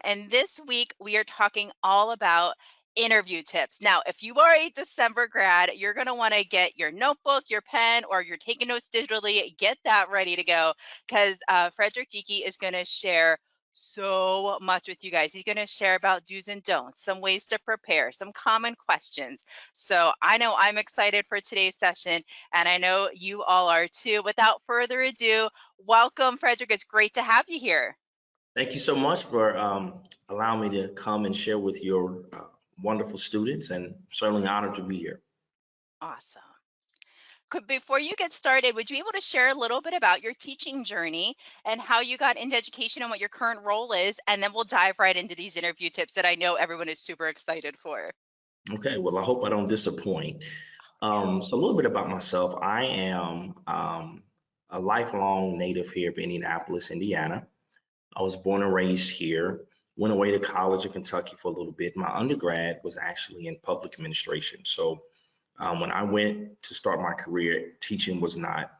And this week we are talking all about interview tips. Now, if you are a December grad, you're going to want to get your notebook, your pen, or you're taking notes digitally. Get that ready to go because Frederick Geeky is going to share so much with you guys. He's going to share about do's and don'ts, some ways to prepare, some common questions. So I know I'm excited for today's session, and I know you all are too. Without further ado, welcome, Frederick. It's great to have you here. Thank you so much for allowing me to come and share with your wonderful students, and certainly honored to be here. Awesome. Before you get started, would you be able to share a little bit about your teaching journey and how you got into education and what your current role is? And then we'll dive right into these interview tips that I know everyone is super excited for. Okay, well, I hope I don't disappoint. So a little bit about myself. I am a lifelong native here of Indianapolis, Indiana. I was born and raised here. Went away to college in Kentucky for a little bit. My undergrad was actually in public administration. So when I went to start my career, teaching was not,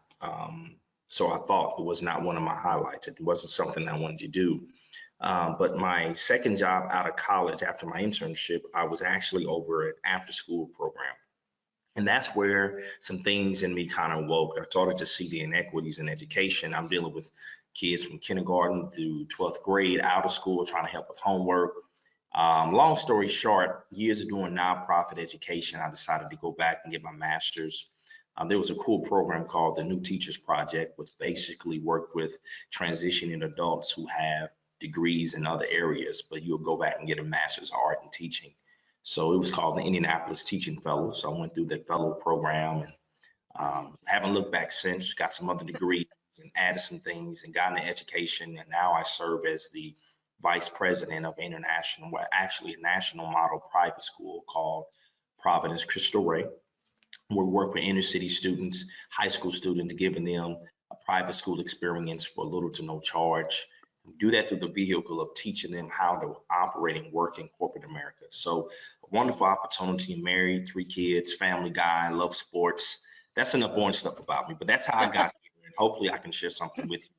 so I thought it was not one of my highlights. It wasn't something I wanted to do. But my second job out of college after my internship, I was actually over an after school program. And that's where some things in me kind of woke. I started to see the inequities in education. I'm dealing with kids from kindergarten through 12th grade, out of school, trying to help with homework. Long story short, years of doing nonprofit education, I decided to go back and get my master's. There was a cool program called the New Teachers Project, which basically worked with transitioning adults who have degrees in other areas, but you'll go back and get a master's of art in teaching. So it was called the Indianapolis Teaching Fellow. So I went through that fellow program and haven't looked back since, got some other degrees and added some things and got into education. And now I serve as the vice president of international, well, actually a national model private school called Providence Cristo Rey. We work with inner city students, high school students, giving them a private school experience for little to no charge. We do that through the vehicle of teaching them how to operate and work in corporate America. So a wonderful opportunity. Married, 3 kids, family guy, love sports. That's enough boring stuff about me, but that's how I got here. And hopefully I can share something with you.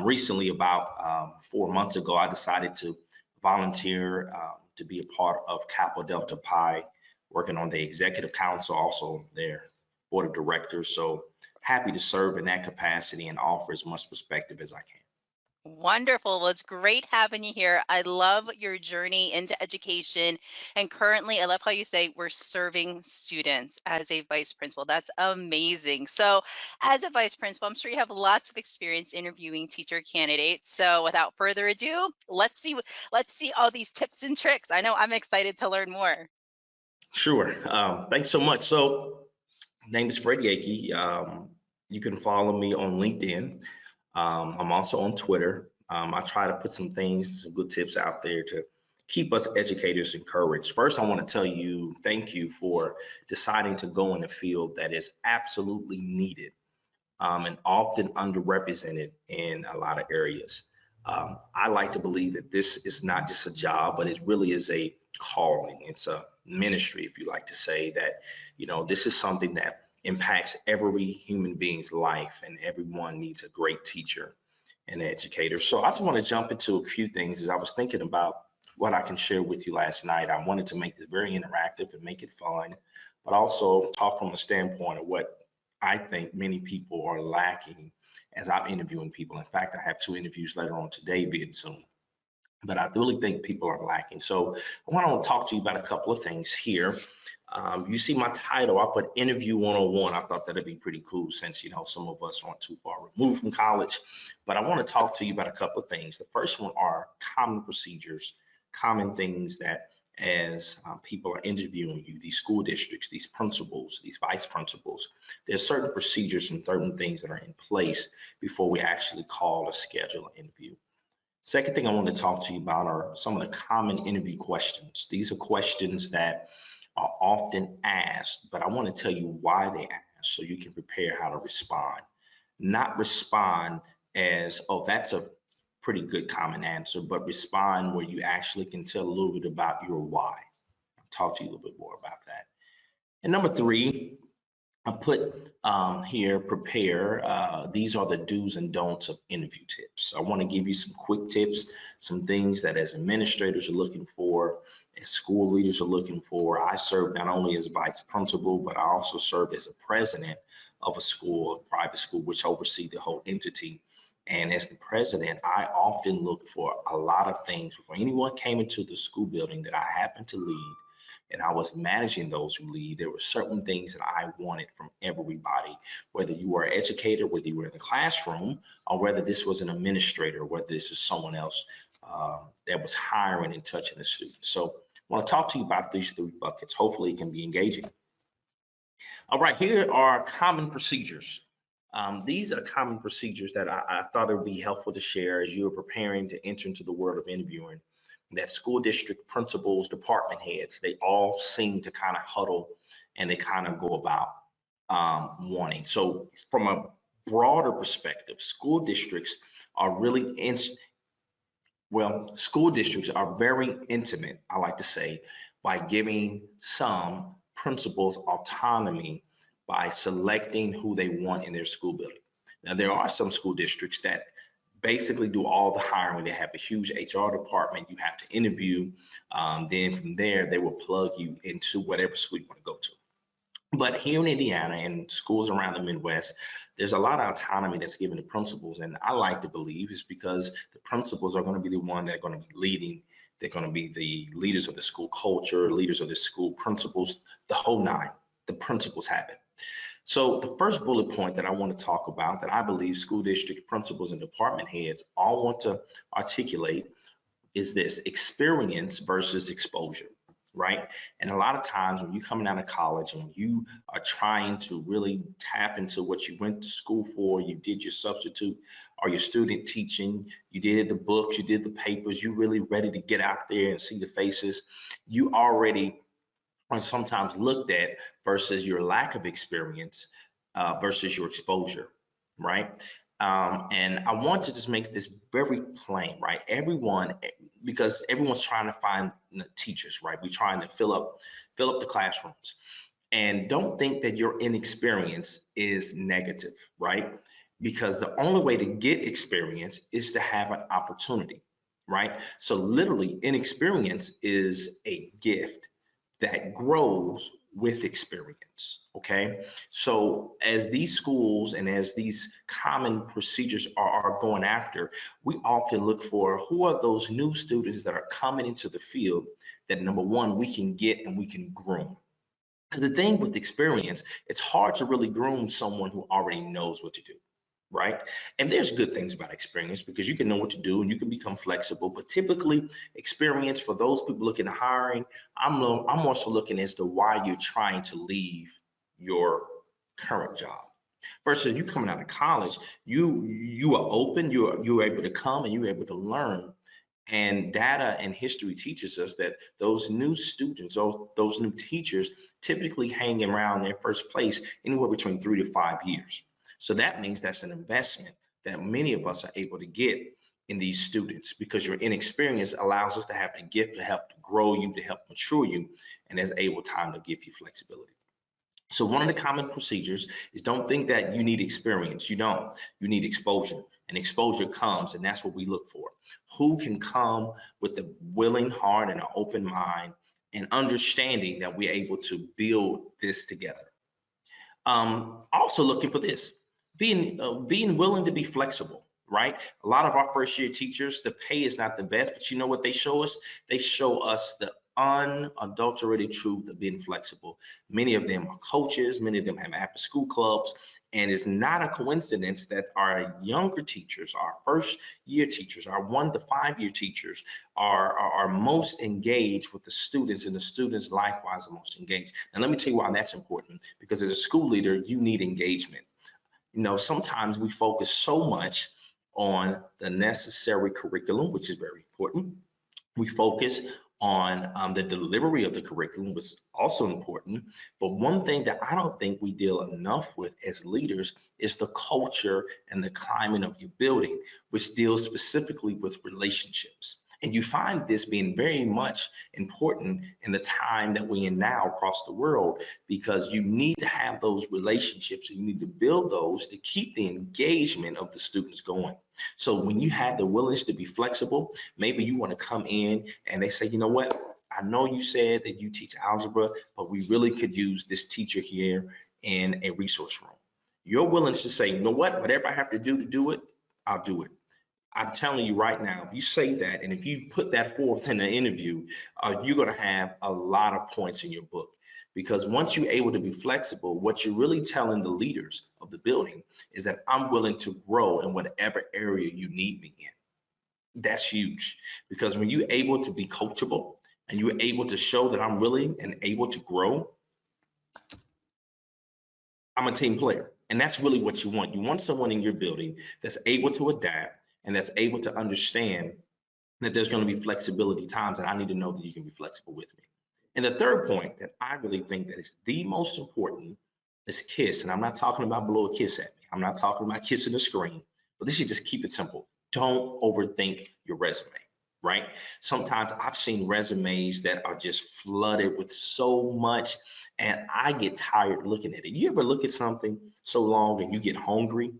Recently, about 4 months ago, I decided to volunteer to be a part of Kappa Delta Pi, working on the executive council, also their board of directors. So happy to serve in that capacity and offer as much perspective as I can. Wonderful. Well, it's great having you here. I love your journey into education. And currently, I love how you say we're serving students as a vice principal. That's amazing. So, as a vice principal, I'm sure you have lots of experience interviewing teacher candidates. So, without further ado, let's see all these tips and tricks. I know I'm excited to learn more. Sure. Thanks so much. So, name is Fred Yakey. You can follow me on LinkedIn. I'm also on Twitter. I try to put some things, some good tips out there to keep us educators encouraged. First, I want to tell you thank you for deciding to go in a field that is absolutely needed and often underrepresented in a lot of areas. I like to believe that this is not just a job, but it really is a calling. It's a ministry, if you like to say that, this is something that impacts every human being's life, and everyone needs a great teacher and educator. So I just want to jump into a few things as I was thinking about what I can share with you last night. I wanted to make this very interactive and make it fun, but also talk from a standpoint of what I think many people are lacking as I'm interviewing people. In fact, I have 2 interviews later on today via Zoom, but I really think people are lacking. So I want to talk to you about a couple of things here. You see my title, I put Interview 101. I thought that'd be pretty cool since, some of us aren't too far removed from college. But I want to talk to you about a couple of things. The first one are common procedures, common things that as people are interviewing you, these school districts, these principals, these vice principals, there's certain procedures and certain things that are in place before we actually call or schedule an interview. Second thing I want to talk to you about are some of the common interview questions. These are questions that are often asked, but I want to tell you why they ask so you can prepare how to respond. Not respond as, oh, that's a pretty good common answer, but respond where you actually can tell a little bit about your why. I'll talk to you a little bit more about that. And number 3, I put here, prepare. These are the do's and don'ts of interview tips. I want to give you some quick tips, some things that as administrators are looking for, as school leaders are looking for. I serve not only as vice principal, but I also serve as a president of a school, a private school, which oversee the whole entity. And as the president, I often look for a lot of things before anyone came into the school building that I happen to lead and I was managing those who lead, there were certain things that I wanted from everybody, whether you were an educator, whether you were in the classroom, or whether this was an administrator, whether this is someone else that was hiring and touching the student. So I want to talk to you about these three buckets. Hopefully it can be engaging. All right, here are common procedures. These are common procedures that I thought it would be helpful to share as you are preparing to enter into the world of interviewing. That school district principals, department heads, they all seem to kind of huddle and they kind of go about wanting. So, from a broader perspective, school districts are really school districts are very intimate, I like to say, by giving some principals autonomy by selecting who they want in their school building. Now, there are some school districts that basically do all the hiring. They have a huge HR department. You have to interview. Then from there, they will plug you into whatever school you want to go to. But here in Indiana and schools around the Midwest, there's a lot of autonomy that's given to principals. And I like to believe it's because the principals are going to be the one that are going to be leading. They're going to be the leaders of the school culture, leaders of the school principals, the whole nine. The principals have it. So the first bullet point that I want to talk about that I believe school district principals and department heads all want to articulate is this: experience versus exposure, right? And a lot of times when you're coming out of college and you are trying to really tap into what you went to school for, you did your substitute or your student teaching, you did the books, you did the papers, you really ready to get out there and see the faces, you already are sometimes looked at versus your lack of experience versus your exposure, right? And I want to just make this very plain, right? Everyone, because everyone's trying to find teachers, right? We're trying to fill up the classrooms, and don't think that your inexperience is negative, right? Because the only way to get experience is to have an opportunity, right? So literally, inexperience is a gift that grows with experience. Okay. So as these schools and as these common procedures are going after, we often look for who are those new students that are coming into the field that number one, we can get and we can groom. Because the thing with experience, it's hard to really groom someone who already knows what to do, right? And there's good things about experience because you can know what to do and you can become flexible. But typically, experience for those people looking at hiring, I'm also looking as to why you're trying to leave your current job. Versus you coming out of college, you are open, you're able to come and you're able to learn. And data and history teaches us that those new students or those new teachers typically hang around their first place anywhere between 3 to 5 years. So that means that's an investment that many of us are able to get in these students because your inexperience allows us to have the gift to help to grow you, to help mature you, and there's able time to give you flexibility. So one of the common procedures is don't think that you need experience. You don't. You need exposure. And exposure comes, and that's what we look for. Who can come with a willing heart and an open mind and understanding that we're able to build this together. Also looking for this, being willing to be flexible, right? A lot of our first year teachers, the pay is not the best, but you know what they show us? They show us the unadulterated truth of being flexible. Many of them are coaches, many of them have after school clubs, and it's not a coincidence that our younger teachers, our first year teachers, our 1 to 5 year teachers are most engaged with the students, and the students likewise are most engaged. And let me tell you why that's important, because as a school leader, you need engagement. You know, sometimes we focus so much on the necessary curriculum, which is very important. We focus on the delivery of the curriculum, which is also important. But one thing that I don't think we deal enough with as leaders is the culture and the climate of your building, which deals specifically with relationships. And you find this being very much important in the time that we're in now across the world, because you need to have those relationships and you need to build those to keep the engagement of the students going. So when you have the willingness to be flexible, maybe you want to come in and they say, you know what? I know you said that you teach algebra, but we really could use this teacher here in a resource room. You're willing to say, you know what? Whatever I have to do it, I'll do it. I'm telling you right now, if you say that and if you put that forth in an interview, you're going to have a lot of points in your book. Because once you're able to be flexible, what you're really telling the leaders of the building is that I'm willing to grow in whatever area you need me in. That's huge. Because when you're able to be coachable and you're able to show that I'm willing and able to grow, I'm a team player. And that's really what you want. You want someone in your building that's able to adapt and that's able to understand that there's going to be flexibility times, and I need to know that you can be flexible with me. And the third point that I really think that is the most important is kiss. And I'm not talking about blow a kiss at me. I'm not talking about kissing the screen, but this should just keep it simple. Don't overthink your resume, right? Sometimes I've seen resumes that are just flooded with so much, and I get tired looking at it. You ever look at something so long and you get hungry?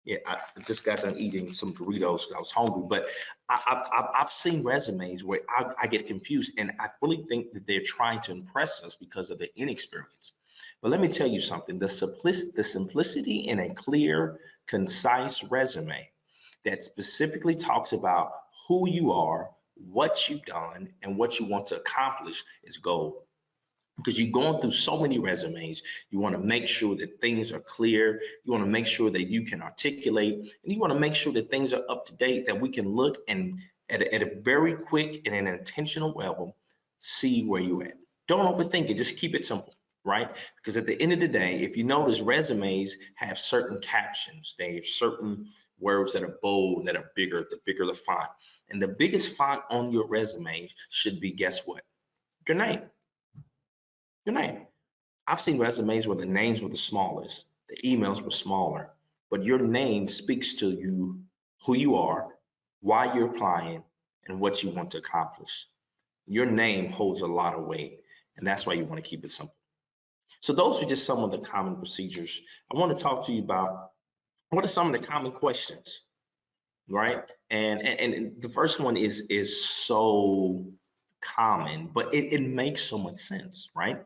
Yeah, I just got done eating some Doritos. I was hungry, but I've seen resumes where I get confused, and I really think that they're trying to impress us because of the inexperience. But let me tell you something: the simplicity in a clear, concise resume that specifically talks about who you are, what you've done, and what you want to accomplish is gold, because you're going through so many resumes. You want to make sure that things are clear. You want to make sure that you can articulate, and you want to make sure that things are up to date, that we can look and at a very quick and an intentional level, see where you're at. Don't overthink it. Just keep it simple, right? Because at the end of the day, if you notice, resumes have certain captions. They have certain words that are bold, that are bigger, the bigger the font. And the biggest font on your resume should be, guess what? Your name. Your name. I've seen resumes where the names were the smallest, the emails were smaller, but your name speaks to you, who you are, why you're applying, and what you want to accomplish. Your name holds a lot of weight, and that's why you want to keep it simple. So those are just some of the common procedures. I want to talk to you about what are some of the common questions, right? And the first one is so common, but it makes so much sense, right?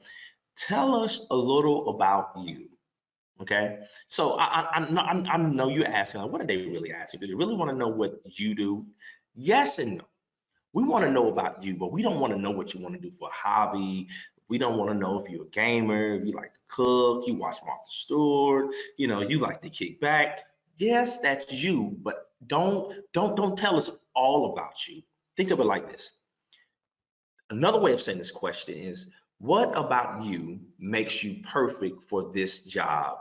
Tell us a little about you. Okay, so I know you're asking, like, what are they really asking? Do they really want to know what you do? Yes and no. We want to know about you, but we don't want to know what you want to do for a hobby. We don't want to know if you're a gamer, if you like to cook, you watch Martha Stewart, you like to kick back. Yes, that's you, but don't tell us all about you. Think of it like this. Another way of saying this question is, what about you makes you perfect for this job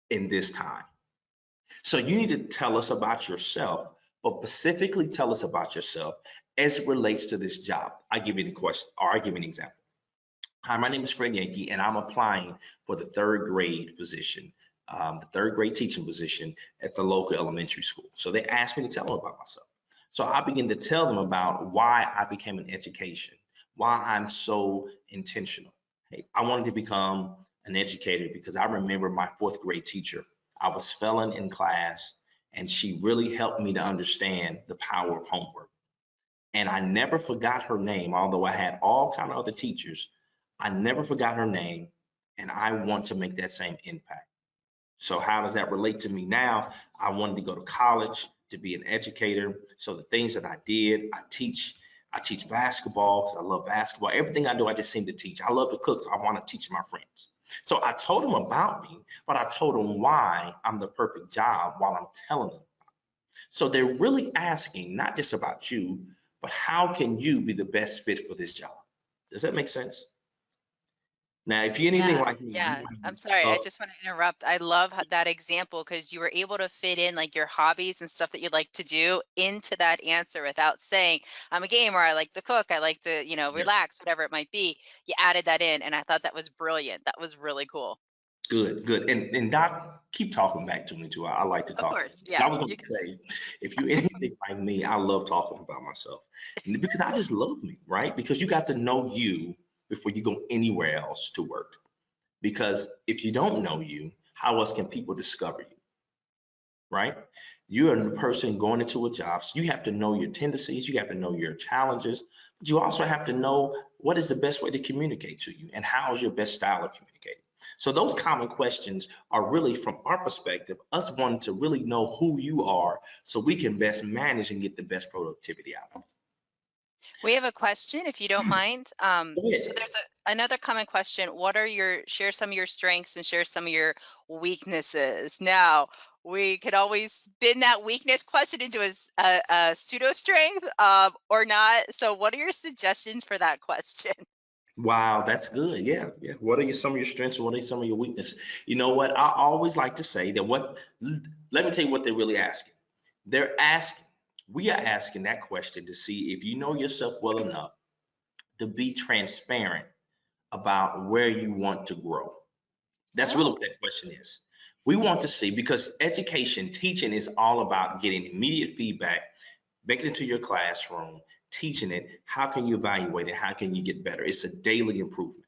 in this time? So you need to tell us about yourself, but specifically tell us about yourself as it relates to this job. I give you the question, or I give you an example. Hi, my name is Fred Yankee, and I'm applying for the third grade position, the third grade teaching position at the local elementary school. So they asked me to tell them about myself. So I begin to tell them about why I became an education, why I'm so intentional. Hey, I wanted to become an educator because I remember my fourth grade teacher. I was failing in class, and she really helped me to understand the power of homework. And I never forgot her name, although I had all kind of other teachers. I never forgot her name, and I want to make that same impact. So how does that relate to me now? I wanted to go to college to be an educator. So the things that I did, I teach. I teach basketball because I love basketball. Everything I do, I just seem to teach. I love to cook, so I want to teach my friends. So I told them about me, but I told them why I'm the perfect job while I'm telling them. So they're really asking not just about you, but how can you be the best fit for this job? Does that make sense? Now, if you're anything Yeah, like me, you yeah. might I'm be, sorry. I just want to interrupt. I love that example because you were able to fit in like your hobbies and stuff that you like to do into that answer without saying, I'm a gamer, I like to cook, I like to, yeah. relax, whatever it might be. You added that in, and I thought that was brilliant. That was really cool. Good, good. And Doc, keep talking back to me too. I like to Of talk. course, And I yeah. was going You to can. say, if you're anything like me, I love talking about myself. And because I just love me, right? Because you got to know you before you go anywhere else to work. Because if you don't know you, how else can people discover you, right? You're a person going into a job, so you have to know your tendencies, you have to know your challenges, but you also have to know what is the best way to communicate to you and how is your best style of communicating. So those common questions are really from our perspective, us wanting to really know who you are so we can best manage and get the best productivity out of We have a question, if you don't mind. So it. there's another common question. What are your, share some of your strengths and share some of your weaknesses. Now, we could always spin that weakness question into a pseudo strength or not. So what are your suggestions for that question? Wow, that's good. Yeah, yeah. What are some of your strengths and what are some of your weaknesses? You know what? I always like to say that let me tell you what they're really asking. They're asking, we are asking that question to see if you know yourself well enough to be transparent about where you want to grow. That's really what Oh, that question is. We want to see because education, teaching is all about getting immediate feedback, back into your classroom, teaching it. How can you evaluate it? How can you get better? It's a daily improvement.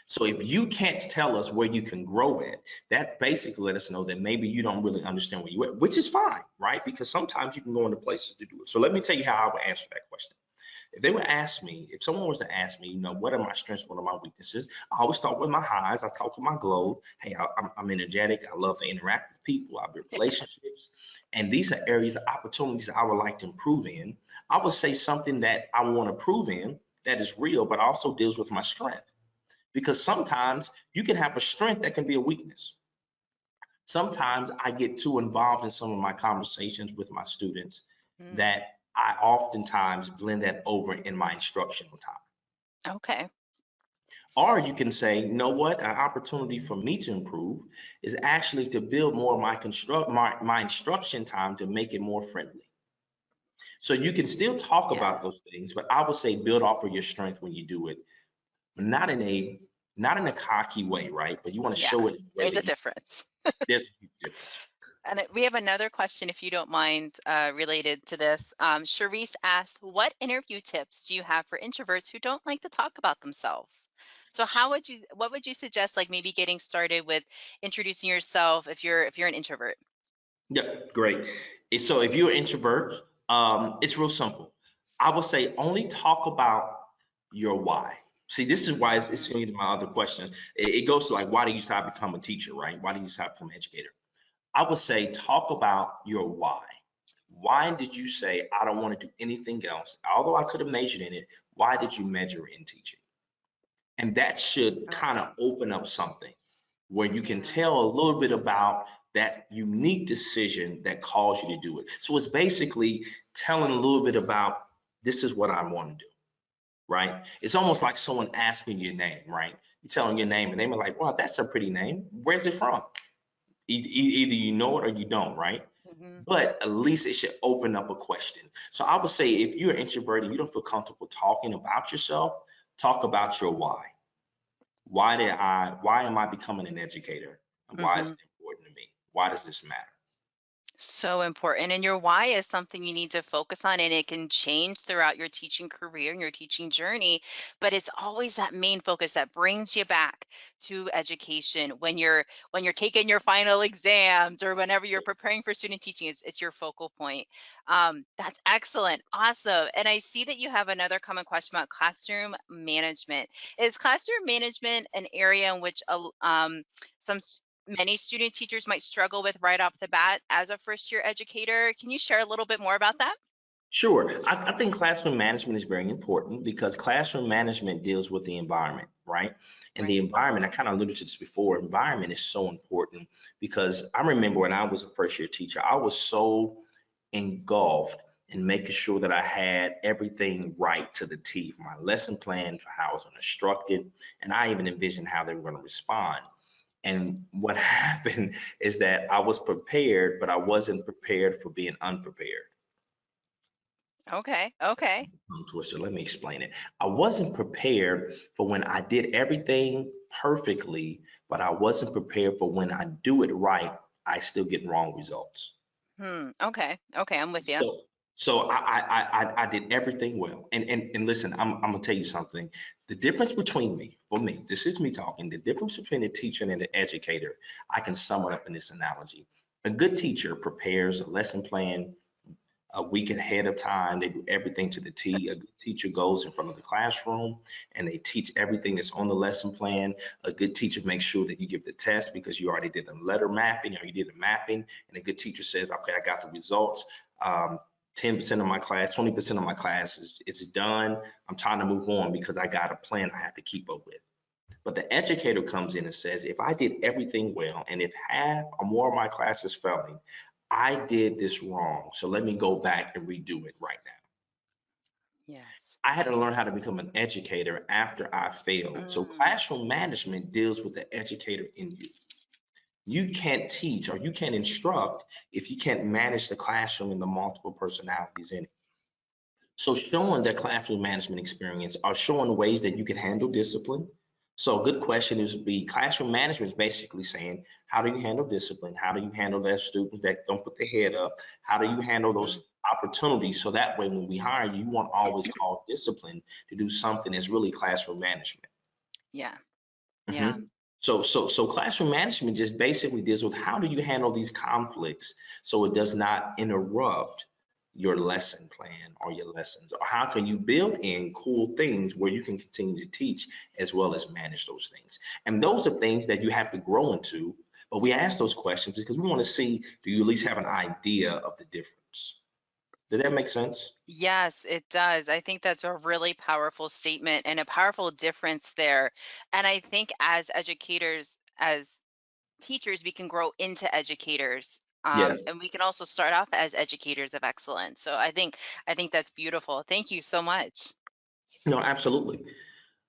So if you can't tell us where you can grow at, that basically let us know that maybe you don't really understand where you at, which is fine, right? Because sometimes you can go into places to do it. So let me tell you how I would answer that question. If they would ask me, if someone was to ask me, what are my strengths, what are my weaknesses? I always start with my highs. I talk with my glow. Hey, I'm energetic. I love to interact with people. I build relationships. And these are areas of opportunities I would like to improve in. I would say something that I want to prove in that is real, but also deals with my strength. Because sometimes you can have a strength that can be a weakness. Sometimes I get too involved in some of my conversations with my students mm, that I oftentimes blend that over in my instructional time. okay. Or you can say, you know what, an opportunity for me to improve is actually to build more of my instruction time to make it more friendly. So you can still talk Yeah. about those things, but I would say build off of your strength when you do it, but not in a cocky way, right? But you want to Yeah. show it in a way There's a that difference. there's a huge difference. And we have another question, if you don't mind, related to this. Charisse asked, "What interview tips do you have for introverts who don't like to talk about themselves?" So, what would you suggest, like maybe getting started with introducing yourself if you're an introvert? Yep, great. So if you're an introvert, it's real simple. I would say only talk about your why. See, this is why it's Mhm. going to my other questions. It goes to like, why do you decide to become a teacher, right? Why do you decide to become an educator? I would say talk about your why. Why did you say, I don't want to do anything else? Although I could have majored in it, why did you major in teaching? And that should kind Okay. of open up something where you can Mhm. tell a little bit about that unique decision that caused you to do it. So it's basically telling a little bit about this is what I want to do, right? It's almost like someone asking your name, right? You're telling your name and they're like, wow, that's a pretty name. Where's it from? Either you know it or you don't, right? Mhm. But at least it should open up a question. So I would say if you're introverted and you don't feel comfortable talking about yourself, talk about your why. Why am I becoming an educator? And why is Mhm. it important to me? Why does this matter? So important. And your why is something you need to focus on, and it can change throughout your teaching career and your teaching journey. But it's always that main focus that brings you back to education when you're taking your final exams or whenever you're preparing for student teaching. It's your focal point. That's excellent. Awesome. And I see that you have another common question about classroom management. Is classroom management an area in which some many student teachers might struggle with right off the bat as a first year educator? Can you share a little bit more about that? Sure. I think classroom management is very important because classroom management deals with the environment, right? And the Right. environment, I kind of alluded to this before, environment is so important because I remember when I was a first year teacher, I was so engulfed in making sure that I had everything right to the T, my lesson plan for how I was going to instruct it, and I even envisioned how they were going to respond. And what happened is that I was prepared, but I wasn't prepared for being unprepared. Okay. Okay. Tongue twister. Let me explain it. I wasn't prepared for when I did everything perfectly, but I wasn't prepared for when I do it right, I still get wrong results. Okay. Okay, I'm with you. So, so I did everything well. And listen, I'm gonna tell you something. The difference between me, for me, this is me talking, the difference between a teacher and an educator, I can sum it up in this analogy. A good teacher prepares a lesson plan a week ahead of time. They do everything to the T. A good teacher goes in front of the classroom and they teach everything that's on the lesson plan. A good teacher makes sure that you give the test because you already did the letter mapping or you did the mapping. And a good teacher says, okay, I got the results. 10% of my class, 20% of my class is it's done. I'm trying to move on because I got a plan I have to keep up with. But the educator comes in and says, if I did everything well and if half or more of my class is failing, I did this wrong. So let me go back and redo it right now. Yes. I had to learn how to become an educator after I failed. So Mm, classroom management deals with the educator in you. You can't teach or you can't instruct if you can't manage the classroom and the multiple personalities in it. So showing that classroom management experience are showing ways that you can handle discipline. So a good question is be classroom management is basically saying, how do you handle discipline? How do you handle those students that don't put their head up? How do you handle mm, those opportunities? So that way, when we hire you, you won't always call discipline to do something that's really classroom management. yeah. Yeah. Mhm. So classroom management just basically deals with how do you handle these conflicts so it does not interrupt your lesson plan or your lessons, or how can you build in cool things where you can continue to teach as well as manage those things. And those are things that you have to grow into, but we ask those questions because we want to see, do you at least have an idea of the difference? Did that make sense? Yes, it does. I think that's a really powerful statement and a powerful difference there. And I think as educators, as teachers, we can grow into educators. Yes. And we can also start off as educators of excellence. So I think that's beautiful. Thank you so much. No, absolutely.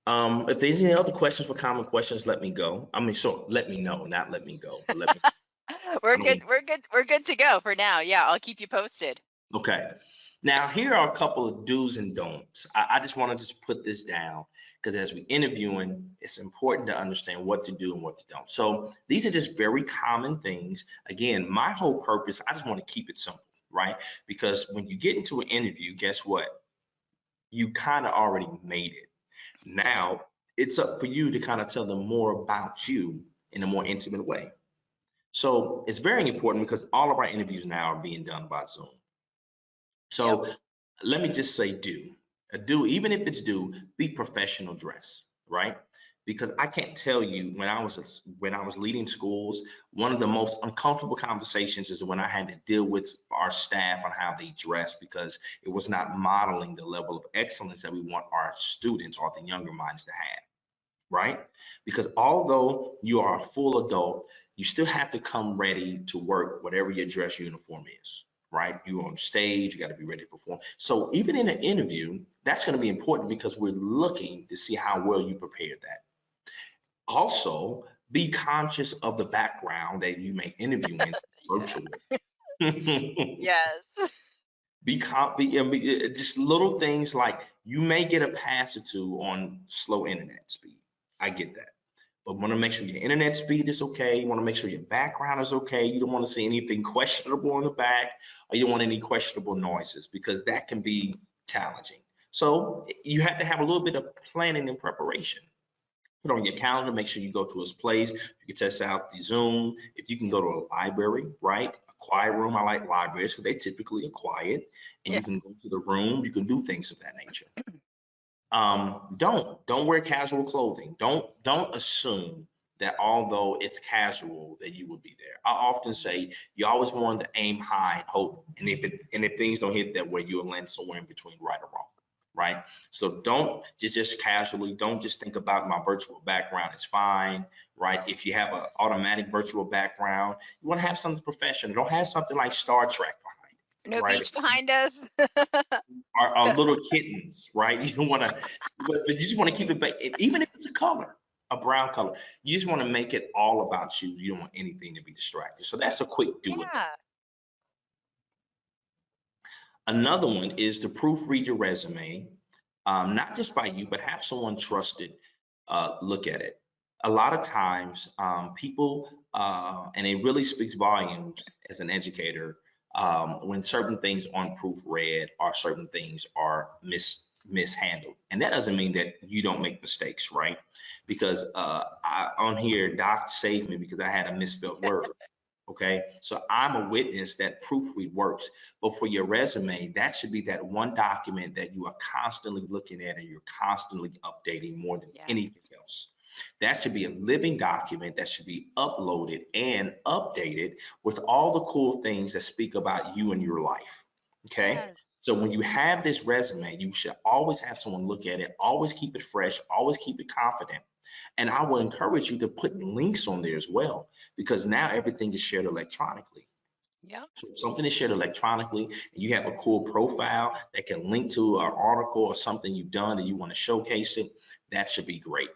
If there's any other questions for common questions, let me go. I mean, so let me know, not let me go, but let me. We're I good. don't. We're good. We're good to go for now. Yeah, I'll keep you posted. Okay. Now here are a couple of do's and don'ts. I just want to just put this down because as we interviewing, it's important to understand what to do and what to don't. So these are just very common things. Again, my whole purpose, I just want to keep it simple, right? Because when you get into an interview, guess what? You kind of already made it. Now it's up for you to kind of tell them more about you in a more intimate way. So it's very important because all of our interviews now are being done by Zoom. Yep. So let me just say do, even if it's do, be professional dress, right? Because I can't tell you when I was leading schools, one of the most uncomfortable conversations is when I had to deal with our staff on how they dress because it was not modeling the level of excellence that we want our students or the younger minds to have, right? Because although you are a full adult, you still have to come ready to work whatever your dress uniform is, right? You're on stage, you got to be ready to perform. So even in an interview, that's going to be important because we're looking to see how well you prepared that. Also, be conscious of the background that you may interview in Yeah. virtually. Yes. Just little things like you may get a pass or two on slow internet speed. I get that. But want to make sure your internet speed is okay. You want to make sure your background is okay. You don't want to see anything questionable in the back, or you don't want any questionable noises because that can be challenging. So you have to have a little bit of planning and preparation. Put on your calendar, make sure you go to his place. You can test out the Zoom. If you can go to a library, right? A quiet room. I like libraries because they typically are quiet and Yeah. you can go to the room, you can do things of that nature. Don't wear casual clothing. Don't assume that although it's casual that you will be there. I often say you always want to aim high and hope, and if things don't hit that way, you'll land somewhere in between right or wrong, right? So don't just casually. Don't just think about my virtual background is fine, right? If you have an automatic virtual background, you want to have something professional. Don't have something like Star Trek No behind it, beach behind us. right? Are little kittens, right? You don't want to, but you just want to keep it back, even if it's a color, a brown color. You just want to make it all about you. You don't want anything to be distracted. So that's a quick do and don't. Yeah. Another one is to proofread your resume, not just by you, but have someone trusted look at it. A lot of times, people, and it really speaks volumes as an educator, when certain things aren't proofread or certain things are mishandled. And that doesn't mean that you don't make mistakes, right? Because on here, Doc saved me because I had a misspelled word. Okay, so I'm a witness that proofread works, but for your resume, that should be that one document that you are constantly looking at and you're constantly updating more than anything Yes. else. That should be a living document that should be uploaded and updated with all the cool things that speak about you and your life. Okay, Yes. so when you have this resume, you should always have someone look at it, always keep it fresh, always keep it confident. And I will encourage you to put links on there as well, because now everything is shared electronically. Yep. So if something is shared electronically and you have a cool profile that can link to an article or something you've done and you want to showcase it, that should be great.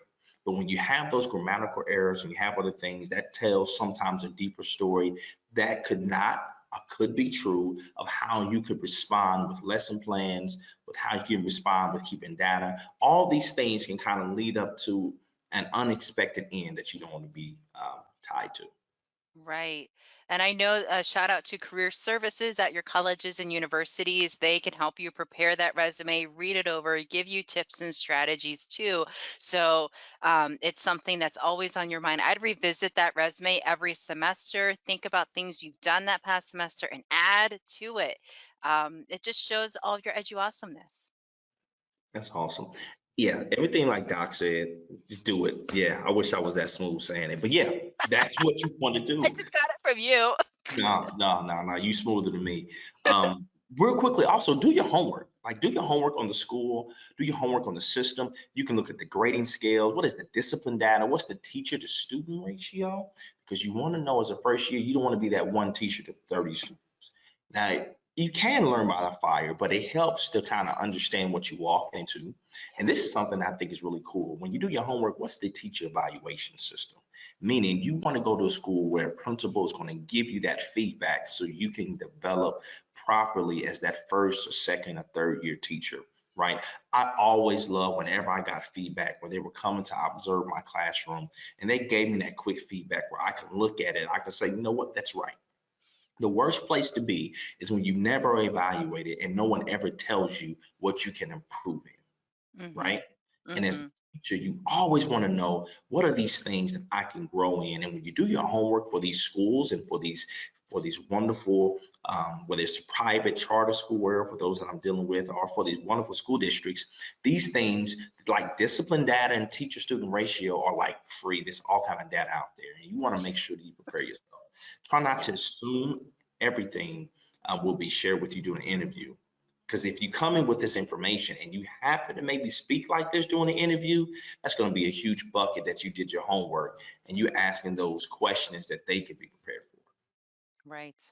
But when you have those grammatical errors and you have other things, that tells sometimes a deeper story that could not or could be true of how you could respond with lesson plans, with how you can respond with keeping data. All these things can kind of lead up to an unexpected end that you don't want to be tied to. Right. And I know, shout out to career services at your colleges and universities. They can help you prepare that resume, read it over, give you tips and strategies too. So it's something that's always on your mind. I'd revisit that resume every semester, think about things you've done that past semester and add to it. It just shows all of your awesomeness. That's awesome. Yeah, everything like Doc said, just do it. Yeah, I wish I was that smooth saying it, but yeah, that's what you want to I do. just got it from you. No, no, no, no, you smoother than me. Real quickly, also do your homework. Like do your homework on the school, do your homework on the system. You can look at the grading scale. What is the discipline data? What's the teacher to student ratio? Because you want to know as a first year, you don't want to be that one teacher to 30 students. Now, you can learn by the fire, but it helps to kind of understand what you walk into. And this is something I think is really cool. When you do your homework, what's the teacher evaluation system? Meaning you want to go to a school where a principal is going to give you that feedback so you can develop properly as that first or second or third year teacher, right? I always love whenever I got feedback where they were coming to observe my classroom and they gave me that quick feedback where I could look at it, I could say, you know what, that's right. The worst place to be is when you never evaluate it and no one ever tells you what you can improve in, Mhm. right? And as a Mhm. teacher, you always want to know what are these things that I can grow in. And when you do your homework for these schools and for these wonderful, whether it's a private charter school or for those that I'm dealing with, or for these wonderful school districts, these things like discipline data and teacher-student ratio are like free. There's all kind of data out there, and you want to make sure that you prepare yourself. Try not to Yes. assume everything will be shared with you during an interview. Because if you come in with this information and you happen to maybe speak like this during an interview, that's going to be a huge bucket that you did your homework and you're asking those questions that they could be prepared for. Right.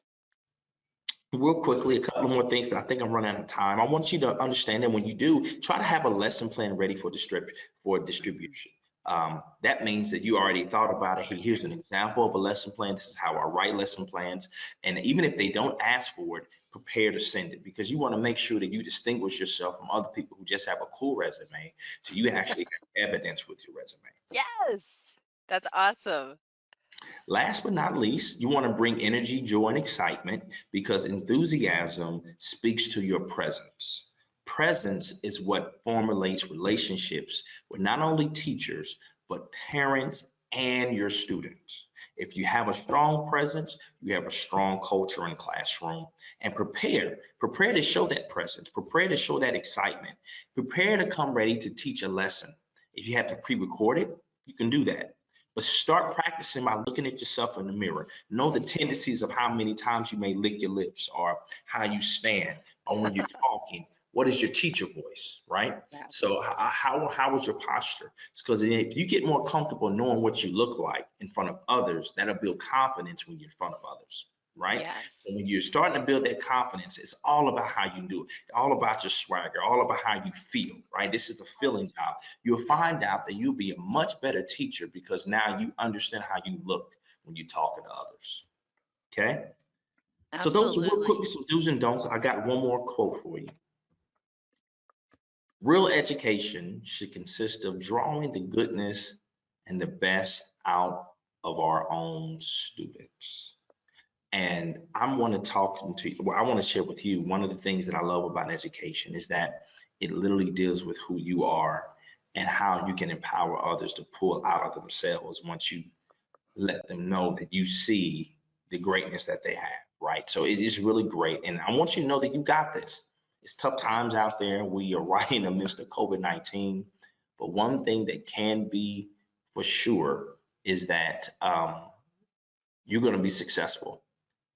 Real quickly, a couple more things that I think I'm running out of time. I want you to understand that when you do, try to have a lesson plan ready for Mhm. distribution. That means that you already thought about it. Hey, here's an example of a lesson plan. This is how I write lesson plans. And even if they don't ask for it, prepare to send it because you want to make sure that you distinguish yourself from other people who just have a cool resume. So you actually have evidence with your resume. Yes. That's awesome. Last but not least, you want to bring energy, joy, and excitement because enthusiasm speaks to your presence. Presence is what formulates relationships with not only teachers, but parents and your students. If you have a strong presence, you have a strong culture in classroom. And prepare to show that presence, prepare to show that excitement, prepare to come ready to teach a lesson. If you have to pre-record it, you can do that. But start practicing by looking at yourself in the mirror. Know the tendencies of how many times you may lick your lips or how you stand or when you're talking. What is your teacher voice, right? Yes. So how is your posture? It's because if you get more comfortable knowing what you look like in front of others, that'll build confidence when you're in front of others, right? So Yes. when you're starting to build that confidence, it's all about how you do it, all about your swagger, all about how you feel, right? This is a feeling job. You'll find out that you'll be a much better teacher because now you understand how you look when you're talking to others. Okay. So those are real Absolutely. quickly some do's and don'ts. I got one more quote for you. Real education should consist of drawing the goodness and the best out of our own students. And I want to I want to share with you one of the things that I love about education is that it literally deals with who you are and how you can empower others to pull out of themselves once you let them know that you see the greatness that they have, right? So it is really great. And I want you to know that you got this. It's tough times out there. We are right in the midst of COVID-19. But one thing that can be for sure is that you're going to be successful.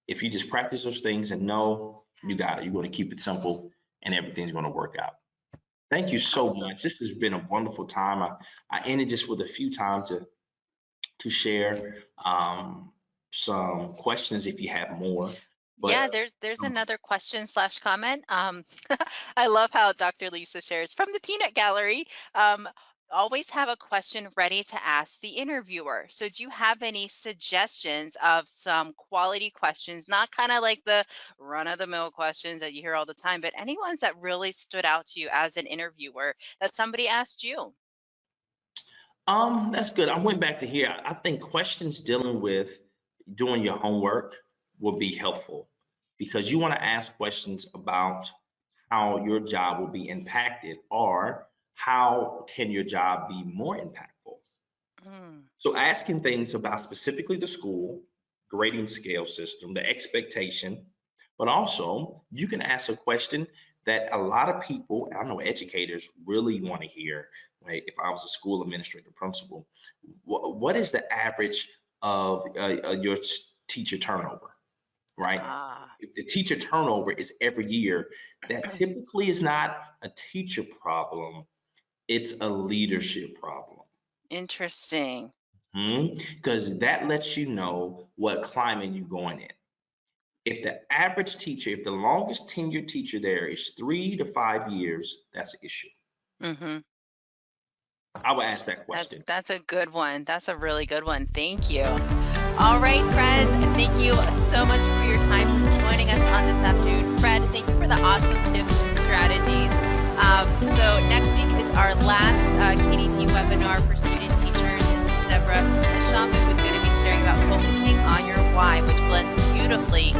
If you just practice those things and know you got it, you're going to keep it simple and everything's going to work out. Thank you so much. This has been a wonderful time. I ended just with a few time to share some questions if you have more. But, yeah, there's another question slash comment. I love how Dr. Lisa shares from the Peanut Gallery. Always have a question ready to ask the interviewer. So do you have any suggestions of some quality questions, not kind of like the run-of-the-mill questions that you hear all the time, but any ones that really stood out to you as an interviewer that somebody asked you? That's good. I went back to here. I think questions dealing with doing your homework will be helpful because you want to ask questions about how your job will be impacted or how can your job be more impactful. So asking things about specifically the school, grading scale system, the expectation, but also you can ask a question that a lot of people, I know educators really want to hear, right? If I was a school administrator principal, what is the average of your teacher turnover, right? If the teacher turnover is every year, that typically is not a teacher problem, it's a leadership problem. Interesting. Because that lets you know what climate you're going in. If the average teacher, if the longest tenured teacher there is 3 to 5 years, that's an issue. I would ask that question. That's a good one. That's a really good one. Thank you. All right, Fred, thank you so much for your time for joining us on this afternoon. Fred, thank you for the awesome tips and strategies. So next week is our last KDP webinar for student teachers. It's Deborah Shamik, who's going to be sharing about focusing on your why, which blends beautifully